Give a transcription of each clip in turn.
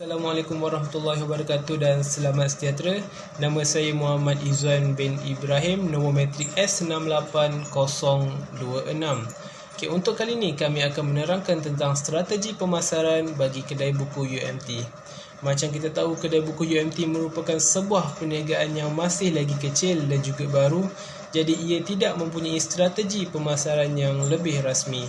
Assalamualaikum warahmatullahi wabarakatuh dan selamat sejahtera. Nama saya Muhammad Izzuan bin Ibrahim, nombor matrik S68026. Untuk kali ini kami akan menerangkan tentang strategi pemasaran bagi kedai buku UMT. Macam kita tahu, kedai buku UMT merupakan sebuah perniagaan yang masih lagi kecil dan juga baru, jadi ia tidak mempunyai strategi pemasaran yang lebih rasmi.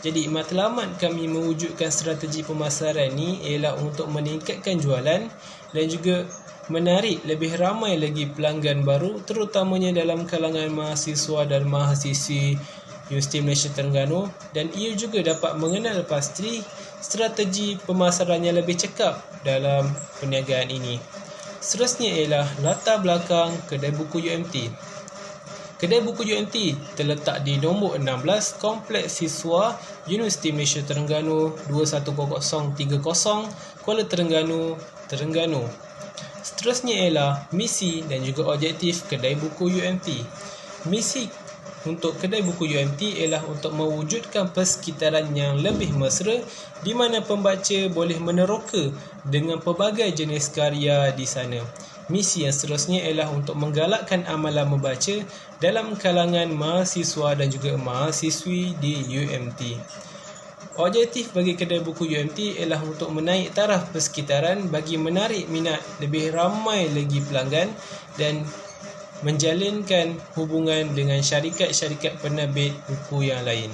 Jadi matlamat kami mewujudkan strategi pemasaran ni ialah untuk meningkatkan jualan dan juga menarik lebih ramai lagi pelanggan baru, terutamanya dalam kalangan mahasiswa dan mahasiswi Universiti Malaysia Terengganu, dan ia juga dapat mengenal pasti strategi pemasaran yang lebih cekap dalam perniagaan ini. Seterusnya ialah latar belakang kedai buku UMT. Kedai buku UMT terletak di nombor 16 Kompleks Siswa Universiti Malaysia Terengganu 21030 Kuala Terengganu, Terengganu. Seterusnya ialah misi dan juga objektif kedai buku UMT. Misi untuk kedai buku UMT ialah untuk mewujudkan persekitaran yang lebih mesra di mana pembaca boleh meneroka dengan pelbagai jenis karya di sana. Misi yang seterusnya ialah untuk menggalakkan amalan membaca dalam kalangan mahasiswa dan juga mahasiswi di UMT. Objektif bagi kedai buku UMT ialah untuk menaik taraf persekitaran bagi menarik minat lebih ramai lagi pelanggan dan menjalinkan hubungan dengan syarikat-syarikat penerbit buku yang lain.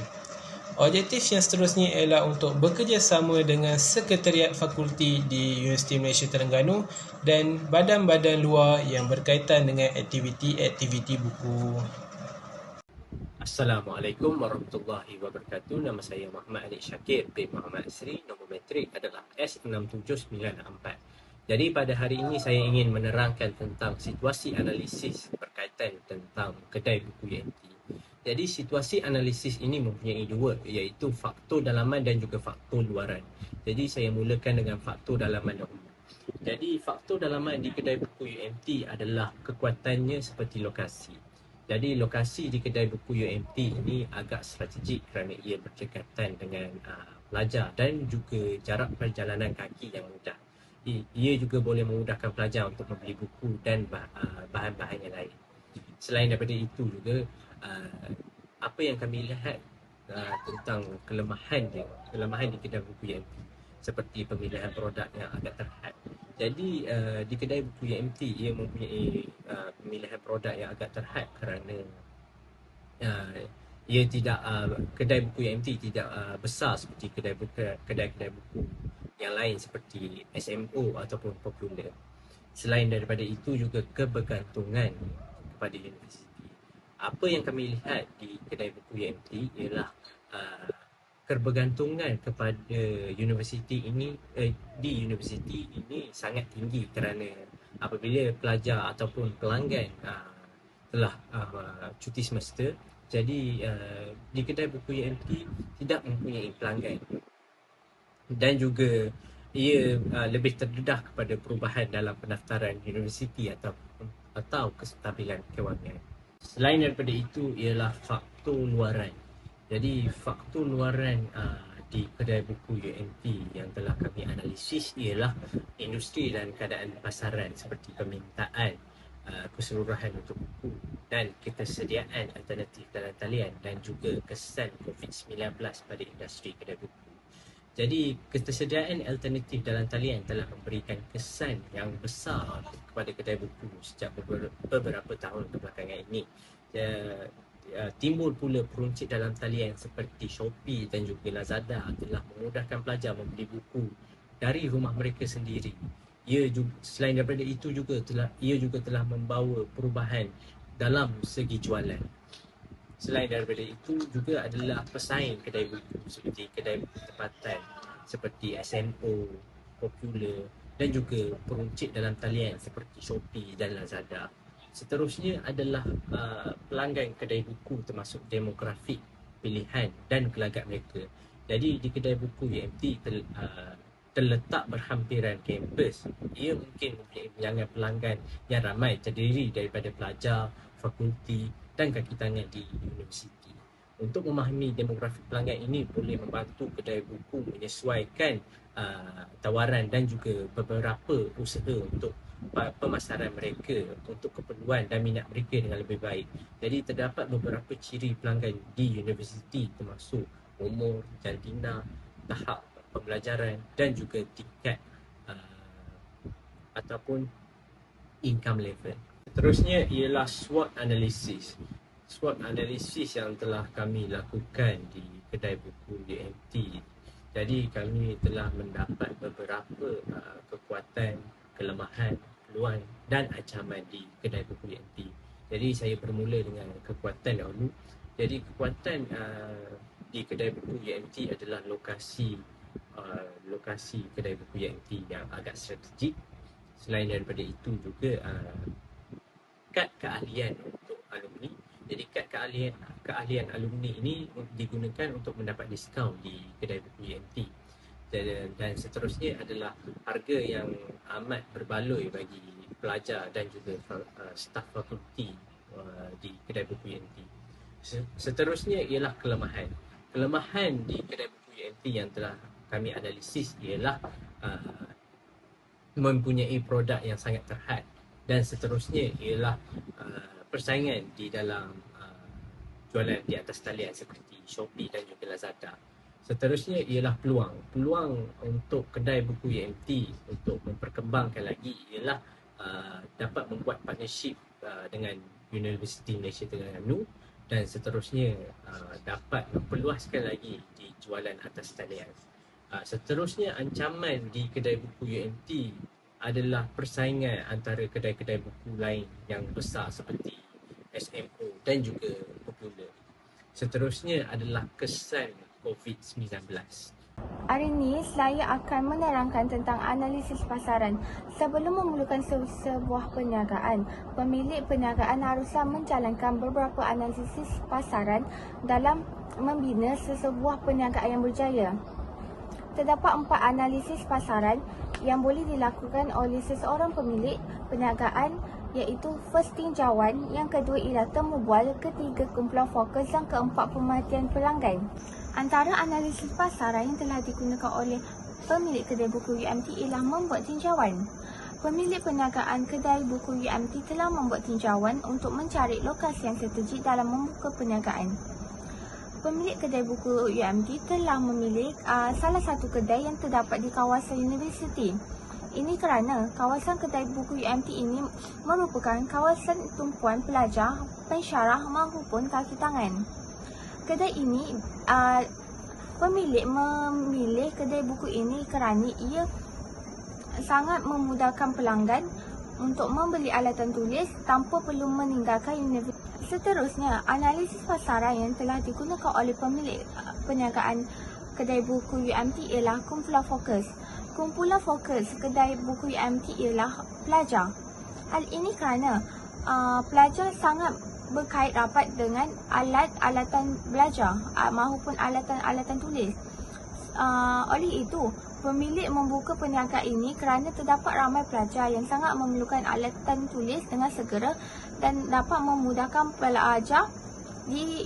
Objektif yang seterusnya ialah untuk bekerjasama dengan Sekretariat Fakulti di Universiti Malaysia Terengganu dan badan-badan luar yang berkaitan dengan aktiviti-aktiviti buku. Assalamualaikum warahmatullahi wabarakatuh. Nama saya Muhammad Ali Syakir bin Muhammad Asri. Nombor matrik adalah S67964. Jadi pada hari ini saya ingin menerangkan tentang situasi analisis berkaitan tentang kedai buku UMT. Jadi situasi analisis ini mempunyai dua, iaitu faktor dalaman dan juga faktor luaran. Jadi saya mulakan dengan faktor dalaman dahulu. Jadi faktor dalaman di kedai buku UMT adalah kekuatannya seperti lokasi. Jadi lokasi di kedai buku UMT ini agak strategik kerana ia berdekatan dengan pelajar dan juga jarak perjalanan kaki yang mudah. Ia juga boleh memudahkan pelajar untuk membeli buku dan bahan-bahan yang lain. Selain daripada itu juga, apa yang kami lihat tentang kelemahan di kedai buku UMT seperti pemilihan produk yang agak terhad. Jadi di kedai buku UMT ia mempunyai pemilihan produk yang agak terhad kerana ia tidak kedai buku UMT tidak besar seperti kedai-kedai buku yang lain seperti SMO ataupun popular. Selain daripada itu juga kebergantungan kepada universiti. Apa yang kami lihat di kedai buku UMT ialah kebergantungan kepada universiti ini di universiti ini sangat tinggi kerana apabila pelajar ataupun pelanggan telah cuti semester, jadi di kedai buku UMT tidak mempunyai pelanggan dan juga ia lebih terdedah kepada perubahan dalam pendaftaran universiti atau kestabilan kewangan. Selain daripada itu ialah faktor luaran. Jadi faktor luaran di kedai buku UMT yang telah kami analisis ialah industri dan keadaan pasaran seperti permintaan keseluruhan untuk buku dan ketersediaan alternatif dalam talian dan juga kesan COVID-19 pada industri kedai buku. Jadi ketersediaan alternatif dalam talian telah memberikan kesan yang besar kepada kedai buku sejak beberapa tahun kebelakangan ini. Timbul pula peruncit dalam talian seperti Shopee dan juga Lazada telah memudahkan pelajar membeli buku dari rumah mereka sendiri. Selain daripada itu ia juga telah membawa perubahan dalam segi jualan. Selain daripada itu juga adalah pesaing kedai buku seperti kedai buku tempatan seperti SMO, popular dan juga peruncit dalam talian seperti Shopee dan Lazada. Seterusnya adalah pelanggan kedai buku termasuk demografik, pilihan dan gelagat mereka. Jadi di kedai buku UMT terletak berhampiran kampus. Ia mungkin mempunyai bilangan pelanggan yang ramai terdiri daripada pelajar, fakulti dan kaki tangan di universiti. Untuk memahami demografi pelanggan ini boleh membantu kedai buku menyesuaikan tawaran dan juga beberapa usaha untuk pemasaran mereka untuk keperluan dan minat mereka dengan lebih baik. Jadi terdapat beberapa ciri pelanggan di universiti termasuk umur, jantina, tahap pembelajaran dan juga tingkat ataupun income level. Seterusnya ialah SWOT analysis. SWOT analysis yang telah kami lakukan di kedai buku UMT. Jadi kami telah mendapat beberapa kekuatan, kelemahan, peluang dan ancaman di kedai buku UMT. Jadi saya bermula dengan kekuatan dahulu. Jadi kekuatan di kedai buku UMT adalah lokasi kedai buku UMT yang agak strategik. Selain daripada itu juga kad keahlian untuk alumni. Jadi kad keahlian alumni ini digunakan untuk mendapat diskaun di kedai buku UMT. Dan seterusnya adalah harga yang amat berbaloi bagi pelajar dan juga staf fakulti di kedai buku UMT. Seterusnya ialah kelemahan. Kelemahan di kedai buku UMT yang telah kami analisis ialah mempunyai produk yang sangat terhad, dan seterusnya ialah persaingan di dalam jualan di atas talian seperti Shopee dan juga Lazada. Seterusnya ialah peluang untuk kedai buku UMT untuk memperkembangkan lagi ialah dapat membuat partnership dengan Universiti Malaysia Terengganu, dan seterusnya dapat memperluaskan lagi di jualan atas talian. Seterusnya ancaman di kedai buku UMT adalah persaingan antara kedai-kedai buku lain yang besar seperti SMO dan juga Popular. Seterusnya adalah kesan COVID-19. Hari ini saya akan menerangkan tentang analisis pasaran. Sebelum memulakan sebuah perniagaan, pemilik perniagaan haruslah menjalankan beberapa analisis pasaran dalam membina sesebuah perniagaan yang berjaya. Terdapat 4 analisis pasaran yang boleh dilakukan oleh seseorang pemilik perniagaan, iaitu first tinjauan, yang kedua ialah temu bual, ketiga kumpulan fokus, dan keempat pemerhatian pelanggan. Antara analisis pasaran yang telah digunakan oleh pemilik kedai buku UMT ialah membuat tinjauan. Pemilik perniagaan kedai buku UMT telah membuat tinjauan untuk mencari lokasi yang strategik dalam membuka perniagaan. Pemilik kedai buku UMT telah memilih salah satu kedai yang terdapat di kawasan universiti. Ini kerana kawasan kedai buku UMT ini merupakan kawasan tumpuan pelajar, pensyarah maupun kaki tangan. Kedai ini, pemilik memilih kedai buku ini kerana ia sangat memudahkan pelanggan untuk membeli alatan tulis tanpa perlu meninggalkan universiti. Seterusnya, analisis pasaran yang telah digunakan oleh pemilik perniagaan kedai buku UMT ialah kumpulan fokus. Kumpulan fokus kedai buku UMT ialah pelajar. Hal ini kerana pelajar sangat berkait rapat dengan alatan belajar maupun alatan tulis. Oleh itu, pemilik membuka perniagaan ini kerana terdapat ramai pelajar yang sangat memerlukan alatan tulis dengan segera dan dapat memudahkan pelajar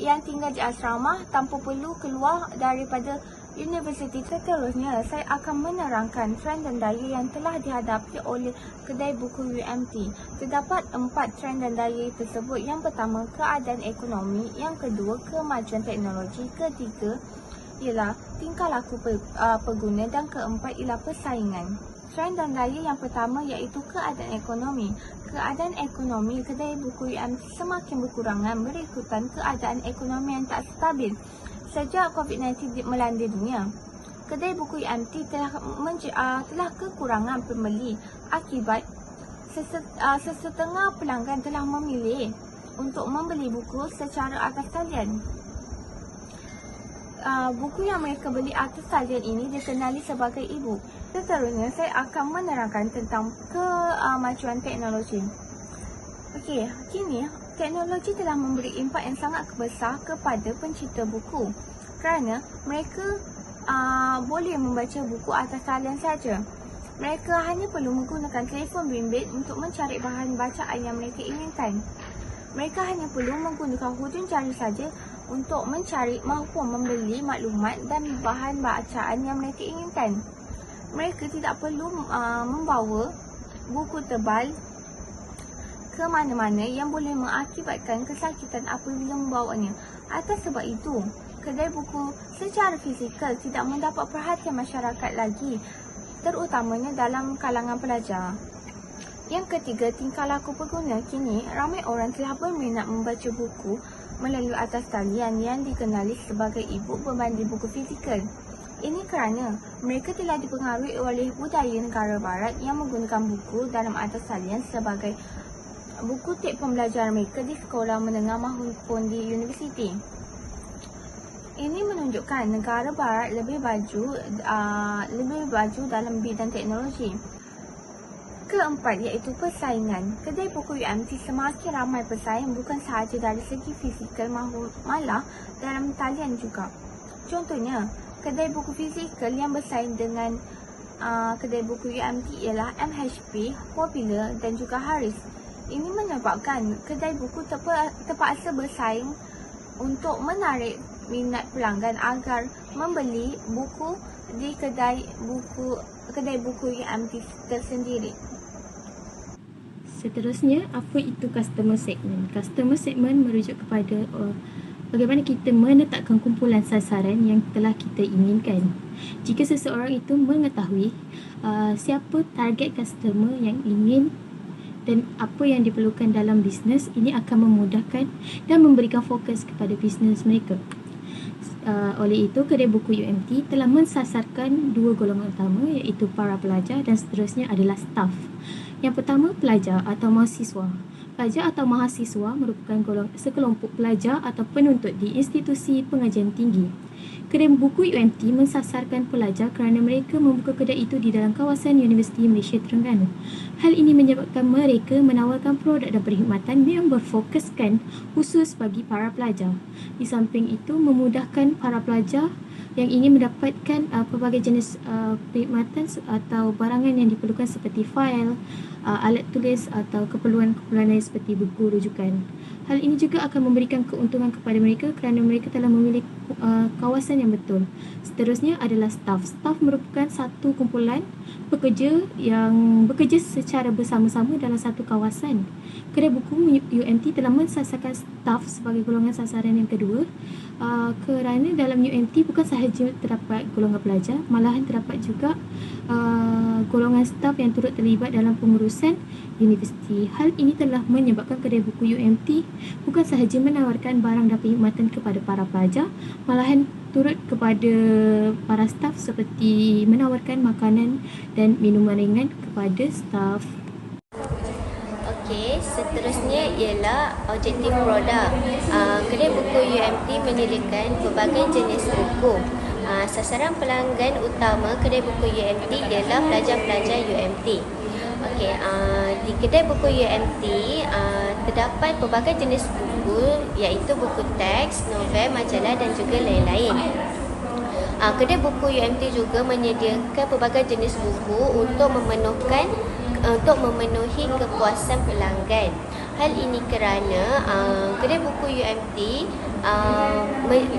yang tinggal di asrama tanpa perlu keluar daripada universiti. Seterusnya, saya akan menerangkan trend dan daya yang telah dihadapi oleh kedai buku UMT. Terdapat 4 trend dan daya tersebut. Yang pertama, keadaan ekonomi. Yang kedua, kemajuan teknologi. Ketiga ialah tingkah laku pengguna, dan keempat ialah persaingan. Trend dan daya yang pertama iaitu keadaan ekonomi. Keadaan ekonomi kedai buku UMT semakin berkurangan berikutan keadaan ekonomi yang tak stabil sejak COVID-19 melanda dunia. Kedai buku UMT telah kekurangan pembeli akibat sesetengah pelanggan telah memilih untuk membeli buku secara atas talian. Buku yang mereka beli atas talian ini dikenali sebagai e-book. Seterusnya, saya akan menerangkan tentang kemajuan teknologi. Okey, kini teknologi telah memberi impak yang sangat besar kepada pencipta buku kerana mereka boleh membaca buku atas talian saja. Mereka hanya perlu menggunakan telefon bimbit untuk mencari bahan bacaan yang mereka inginkan. Mereka hanya perlu menggunakan hujung jari saja untuk mencari maupun membeli maklumat dan bahan bacaan yang mereka inginkan. mereka tidak perlu membawa buku tebal ke mana-mana yang boleh mengakibatkan kesakitan apabila membawanya. Atas sebab itu, kedai buku secara fizikal tidak mendapat perhatian masyarakat lagi, terutamanya dalam kalangan pelajar. Yang ketiga, tingkah laku pengguna. Kini, ramai orang telah berminat membaca buku melalui atas talian yang dikenali sebagai e-book berbanding buku fizikal. Ini kerana mereka telah dipengaruhi oleh budaya negara barat yang menggunakan buku dalam atas talian sebagai buku teks pembelajaran mereka di sekolah menengah maupun di universiti. Ini menunjukkan negara barat lebih baju dalam bidang teknologi. Keempat, iaitu persaingan. Kedai buku UMT semakin ramai pesaing bukan sahaja dari segi fizikal malah dalam talian juga. Contohnya, kedai buku fizikal yang bersaing dengan kedai buku UMT ialah MHP, Popular dan juga Harris. Ini menyebabkan kedai buku terpaksa bersaing untuk menarik minat pelanggan agar membeli buku di kedai buku UMT tersendiri. Seterusnya, apa itu customer segment? Customer segment merujuk kepada bagaimana kita menetapkan kumpulan sasaran yang telah kita inginkan. Jika seseorang itu mengetahui siapa target customer yang ingin dan apa yang diperlukan dalam bisnes, ini akan memudahkan dan memberikan fokus kepada bisnes mereka. Oleh itu, kedai buku UMT telah mensasarkan dua golongan utama, iaitu para pelajar dan seterusnya adalah staf. Yang pertama, pelajar atau mahasiswa. Pelajar atau mahasiswa merupakan sekelompok pelajar atau penuntut di institusi pengajian tinggi. Kedai buku UMT mensasarkan pelajar kerana mereka membuka kedai itu di dalam kawasan Universiti Malaysia Terengganu. Hal ini menyebabkan mereka menawarkan produk dan perkhidmatan yang berfokuskan khusus bagi para pelajar. Di samping itu, memudahkan para pelajar yang ingin mendapatkan pelbagai jenis perkhidmatan atau barangan yang diperlukan seperti fail, alat tulis atau keperluan-keperluan lain seperti buku rujukan. Hal ini juga akan memberikan keuntungan kepada mereka kerana mereka telah memilih kawasan yang betul. Seterusnya adalah staf. Staf merupakan satu kumpulan pekerja yang bekerja secara bersama-sama dalam satu kawasan. Kedai buku UMT telah mensasarkan staf sebagai golongan sasaran yang kedua kerana dalam UMT bukan sahaja terdapat golongan pelajar, malahan terdapat juga golongan staf yang turut terlibat dalam pengurusan universiti. Hal ini telah menyebabkan kedai buku UMT bukan sahaja menawarkan barang dan perkhidmatan kepada para pelajar, malahan turut kepada para staf seperti menawarkan makanan dan minuman ringan kepada staf. Okey, seterusnya ialah objektif produk. Kedai buku UMT menyediakan pelbagai jenis buku. Sasaran pelanggan utama kedai buku UMT ialah pelajar-pelajar UMT. Okey, di kedai buku UMT terdapat pelbagai jenis buku, iaitu buku teks, novel, majalah dan juga lain-lain. Kedai buku UMT juga menyediakan pelbagai jenis buku untuk memenuhi kepuasan pelanggan. Hal ini kerana kedai buku UMT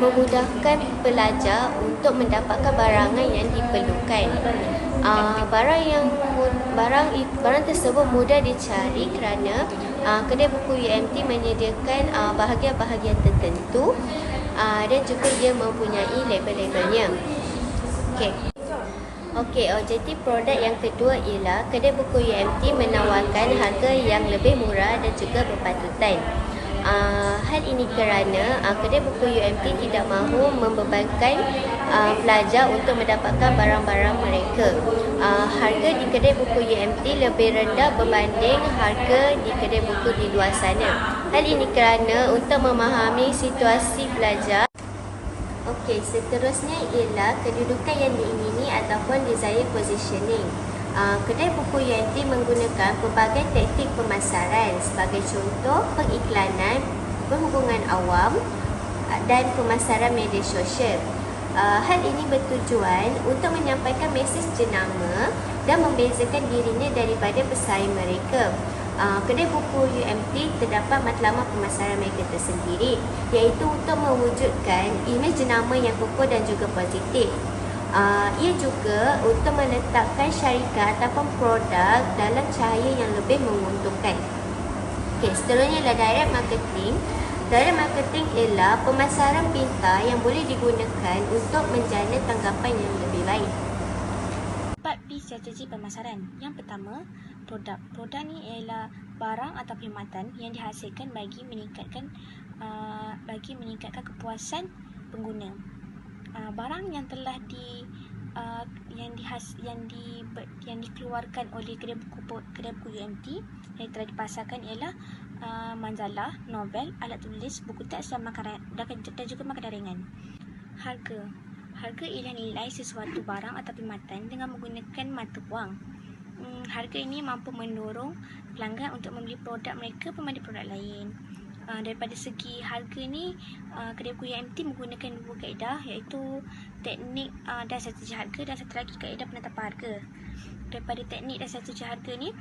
memudahkan pelajar untuk mendapatkan barangan yang diperlukan. Barang tersebut mudah dicari kerana kedai buku UMT menyediakan bahagian-bahagian tertentu dan juga ia mempunyai label-labelnya. Okey, objektif produk yang kedua ialah kedai buku UMT menawarkan harga yang lebih murah dan juga berpatutan. Hal ini kerana kedai buku UMT tidak mahu membebankan pelajar untuk mendapatkan barang-barang mereka. Harga di kedai buku UMT lebih rendah berbanding harga di kedai buku di luar sana. Hal ini kerana untuk memahami situasi pelajar. Okey, seterusnya ialah kedudukan yang diingini ataupun desired positioning. Kedai buku UMT menggunakan pelbagai taktik pemasaran, sebagai contoh pengiklanan, perhubungan awam dan pemasaran media sosial. Hal ini bertujuan untuk menyampaikan mesej jenama dan membezakan dirinya daripada pesaing mereka. Kedai buku UMT terdapat matlamat pemasaran mereka tersendiri, iaitu untuk mewujudkan imej jenama yang kokoh dan juga positif. Ia juga untuk meletakkan syarikat ataupun produk dalam cahaya yang lebih menguntungkan. Seterusnya adalah direct marketing. Direct marketing ialah pemasaran pintar yang boleh digunakan untuk menjana tanggapan yang lebih baik. 4B strategi pemasaran. Yang pertama, produk. Produk ni ialah barang atau perkhidmatan yang dihasilkan bagi meningkatkan kepuasan pengguna. Barang yang telah yang dikeluarkan oleh kedai buku UMT yang telah dipasarkan ialah majalah, novel, alat tulis, buku teks dan juga makanan ringan. Harga ialah nilai sesuatu barang atau perkhidmatan dengan menggunakan mata wang. Harga ini mampu mendorong pelanggan untuk membeli produk mereka berbanding produk lain. Daripada segi harga ni, kedai buku UMT menggunakan dua kaedah, iaitu teknik dan strategi harga, dan satu lagi kaedah penetapan harga. Daripada teknik dan strategi harga ni,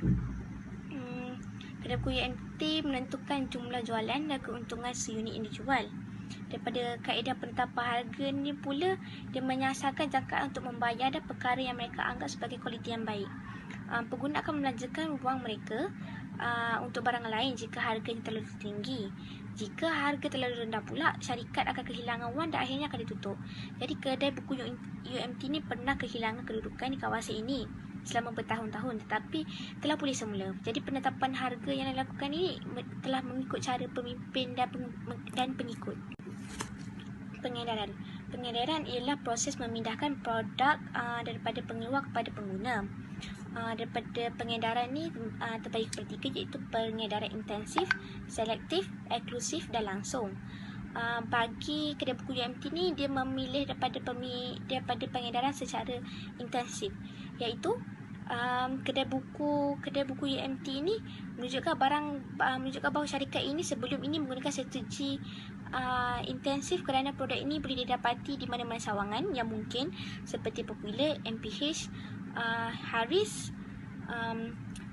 kedai buku UMT menentukan jumlah jualan dan keuntungan seunit yang dijual. Daripada kaedah penetapan harga ni pula, dia menyasarkan jangkaan untuk membayar dan perkara yang mereka anggap sebagai kualiti yang baik. Pengguna akan melanjutkan wang mereka untuk barang lain jika harganya terlalu tinggi. Jika harga terlalu rendah pula, syarikat akan kehilangan wang dan akhirnya akan ditutup. Jadi kedai buku UMT ni pernah kehilangan kedudukan di kawasan ini selama bertahun-tahun, tetapi telah pulih semula. Jadi penetapan harga yang dilakukan ini telah mengikut cara pemimpin dan pengikut. Pengedaran ialah proses memindahkan produk daripada pengeluar kepada pengguna. Daripada pengedaran ni terbagi kepada tiga, iaitu pengedaran intensif, selektif, eksklusif dan langsung. Bagi kedai buku UMT ni, dia memilih daripada pengedaran secara intensif, iaitu kedai buku UMT ni menunjukkan bahawa syarikat ini sebelum ini menggunakan strategi intensif kerana produk ini boleh didapati di mana-mana sawangan yang mungkin, seperti Popular, MPH, Harris.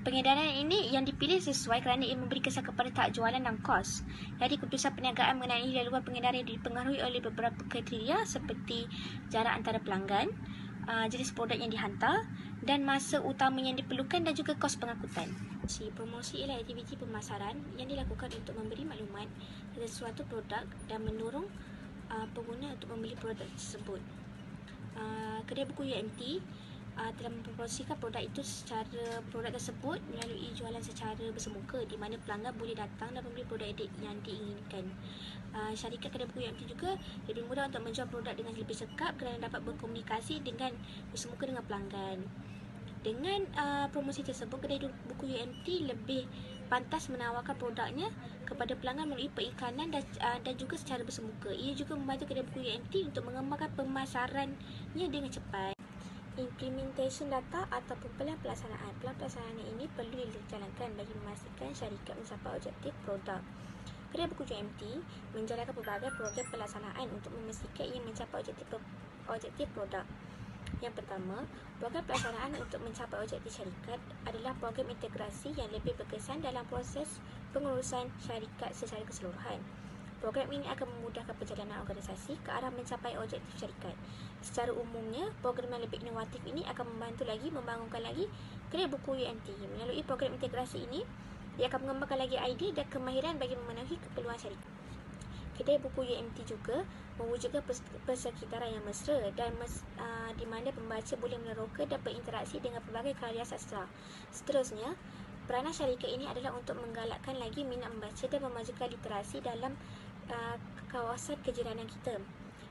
Pengedaran ini yang dipilih sesuai kerana ia memberi kesan kepada tak jualan dan kos. Jadi keputusan perniagaan mengenai laluan pengedaran dipengaruhi oleh beberapa kriteria seperti jarak antara pelanggan, jenis produk yang dihantar dan masa utama yang diperlukan dan juga kos pengangkutan. Promosi ialah aktiviti pemasaran yang dilakukan untuk memberi maklumat tentang suatu produk dan mendorong pengguna untuk membeli produk tersebut. Kedai buku UMT telah mempromosikan produk tersebut melalui jualan secara bersemuka, di mana pelanggan boleh datang dan membeli produk yang diinginkan. Syarikat kedai buku UMT juga lebih mudah untuk menjual produk dengan lebih sekap kerana dapat berkomunikasi dengan bersemuka dengan pelanggan. Dengan promosi tersebut, kedai buku UMT lebih pantas menawarkan produknya kepada pelanggan melalui periklanan dan juga secara bersemuka. Ia juga membantu kedai buku UMT untuk mengembangkan pemasarannya dengan cepat. Implementation data ataupun pelan pelaksanaan. Pelan pelaksanaan ini perlu dijalankan bagi memastikan syarikat mencapai objektif produk. Kedai buku UMT menjalankan pelbagai program pelaksanaan untuk memastikan ia mencapai objektif produk. Yang pertama, program pelaksanaan untuk mencapai objektif syarikat adalah program integrasi yang lebih berkesan dalam proses pengurusan syarikat secara keseluruhan. Program ini akan memudahkan perjalanan organisasi ke arah mencapai objektif syarikat. Secara umumnya, program yang lebih inovatif ini akan membangunkan lagi kedai buku UMT. Melalui program integrasi ini, ia akan mengembangkan lagi idea dan kemahiran bagi memenuhi keperluan syarikat. Kedai buku UMT juga mewujudkan persekitaran yang mesra dan di mana pembaca boleh meneroka dan berinteraksi dengan pelbagai karya sastra. Seterusnya, peranan syarikat ini adalah untuk menggalakkan lagi minat membaca dan memajukan literasi dalam kawasan kejiranan kita.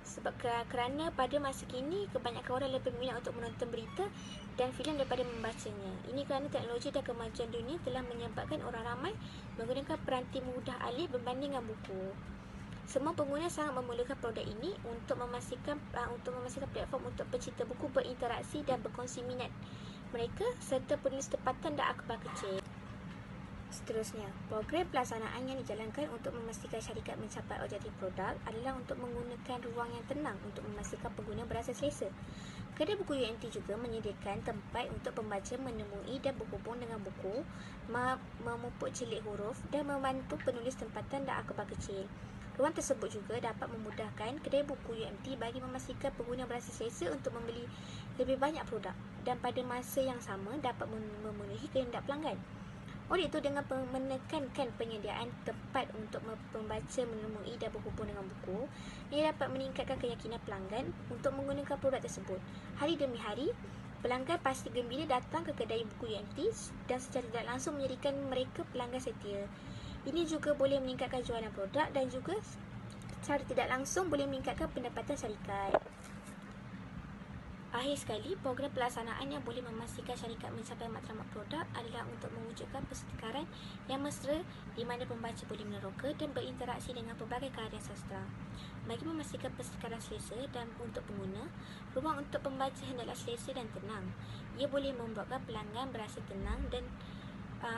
Sebab kerana pada masa kini kebanyakan orang lebih minat untuk menonton berita dan filem daripada membacanya. Ini kerana teknologi dan kemajuan dunia telah menyebabkan orang ramai menggunakan peranti mudah alih berbanding dengan buku. Semua pengguna sangat memerlukan produk ini untuk memastikan platform untuk pecinta buku berinteraksi dan berkongsi minat mereka serta penulis tempatan dan akhbar kecil. Seterusnya, program pelaksanaan yang dijalankan untuk memastikan syarikat mencapai objektif produk adalah untuk menggunakan ruang yang tenang untuk memastikan pengguna berasa selesa. Kedai buku UMT juga menyediakan tempat untuk pembaca menemui dan berhubung dengan buku, memupuk celik huruf dan membantu penulis tempatan dan akhbar kecil. Ruang tersebut juga dapat memudahkan kedai buku UMT bagi memastikan pengguna berasa selesa untuk membeli lebih banyak produk dan pada masa yang sama dapat memenuhi kehendak pelanggan. Oleh itu, dengan menekankan penyediaan tempat untuk pembaca menemui dan berhubung dengan buku, ia dapat meningkatkan keyakinan pelanggan untuk menggunakan produk tersebut. Hari demi hari, pelanggan pasti gembira datang ke kedai buku UMT dan secara tidak langsung menjadikan mereka pelanggan setia. Ini juga boleh meningkatkan jualan produk dan juga secara tidak langsung boleh meningkatkan pendapatan syarikat. Akhir sekali, program pelaksanaan yang boleh memastikan syarikat mencapai matlamat produk adalah untuk mewujudkan persekitaran yang mesra di mana pembaca boleh meneroka dan berinteraksi dengan pelbagai karya sastra. Bagi memastikan persekitaran selesa dan untuk pengguna, ruang untuk pembaca hendaklah selesa dan tenang. Ia boleh membuatkan pelanggan berasa tenang dan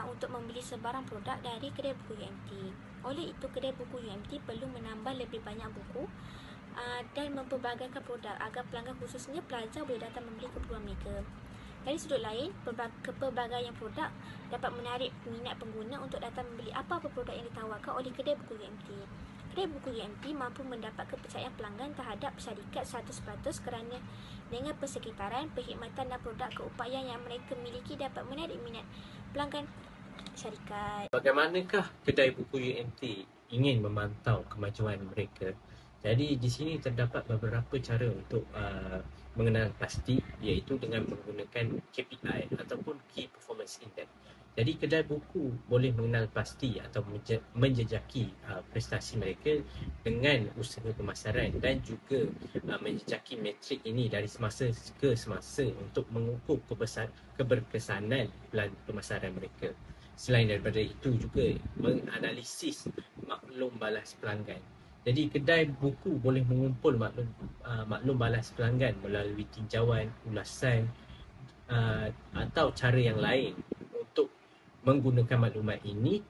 untuk membeli sebarang produk dari kedai buku UMT. Oleh itu, kedai buku UMT perlu menambah lebih banyak buku dan mempelbagaikan produk agar pelanggan khususnya pelajar boleh datang membeli keperluan mereka. Dari sudut lain, kepelbagaian produk dapat menarik minat pengguna untuk datang membeli apa-apa produk yang ditawarkan oleh kedai buku UMT. Kedai buku UMT mampu mendapat kepercayaan pelanggan terhadap syarikat 100% kerana dengan persekitaran, perkhidmatan dan produk keupayaan yang mereka miliki dapat menarik minat pelanggan syarikat. Bagaimanakah kedai buku UMT ingin memantau kemajuan mereka? Jadi di sini terdapat beberapa cara untuk mengenal pasti, iaitu dengan menggunakan KPI ataupun Key Performance Index. Jadi kedai buku boleh mengenal pasti atau menjejaki prestasi mereka dengan usaha pemasaran dan juga menjejaki metrik ini dari semasa ke semasa untuk mengukur keberkesanan plan pemasaran mereka. Selain daripada itu juga menganalisis maklum balas pelanggan. Jadi kedai buku boleh mengumpul maklum balas pelanggan melalui tinjauan, ulasan atau cara yang lain untuk menggunakan maklumat ini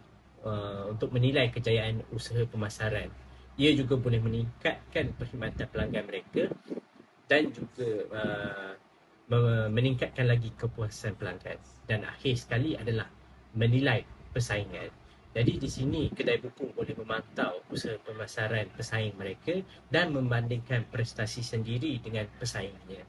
untuk menilai kejayaan usaha pemasaran. Ia juga boleh meningkatkan perkhidmatan pelanggan mereka dan juga meningkatkan lagi kepuasan pelanggan. Dan akhir sekali adalah menilai persaingan. Jadi di sini kedai buku boleh memantau usaha pemasaran pesaing mereka dan membandingkan prestasi sendiri dengan pesaingnya.